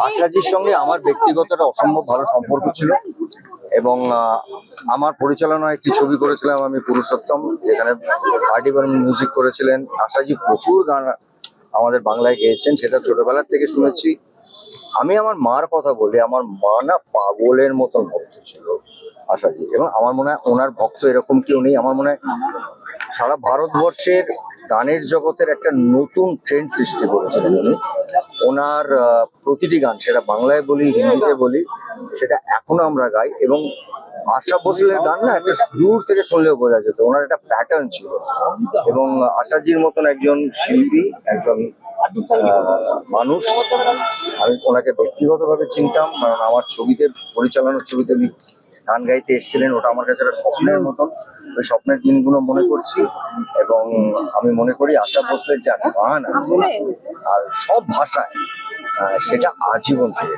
আশাজির সঙ্গে আমার ব্যক্তিগত একটা অসম্ভব ভালো সম্পর্ক ছিল এবং আমার পরিচালনায় একটি ছবি করেছিলাম আমি, পুরুষোত্তম, যেখানে আরডি বর্মন মিউজিক করেছিলেন। আশাজি প্রচুর গান আমাদের বাংলায় গেয়েছেন, সেটা ছোটবেলার থেকে শুনেছি। আমি আমার মার কথা বলি, আমার মা না পাগলের মতন ভক্ত ছিল আশাজি, এবং আমার মনে হয় ওনার ভক্ত এরকম কেউ নেই। আমার মনে হয় সারা ভারতবর্ষের গানের জগতের একটা নতুন ট্রেন্ড সৃষ্টি করেছিলেন উনি। ওনার প্রতিটি গান, সেটা বাংলায় বলি হিন্দিতে বলি, সেটা এখনো আমরা গাই। এবং আশা ভোসলের গান না একটা দূর থেকে শুনলেও বোঝা যেত, ওনার একটা প্যাটার্ন ছিল। এবং আশাজির মতন একজন শিল্পী, একজন মানুষ, আমি ওনাকে ব্যক্তিগতভাবে চিনতাম, কারণ আমার ছবিতে, পরিচালনার ছবিতে উনি গান গাইতে এসেছিলেন। ওটা আমার কাছে একটা স্বপ্নের মতন। ওই স্বপ্নের দিনগুলো মনে করছি, এবং আমি মনে করি আশা ভোসলের যা গান আছে আর সব ভাষায়, সেটা আজীবন থেকে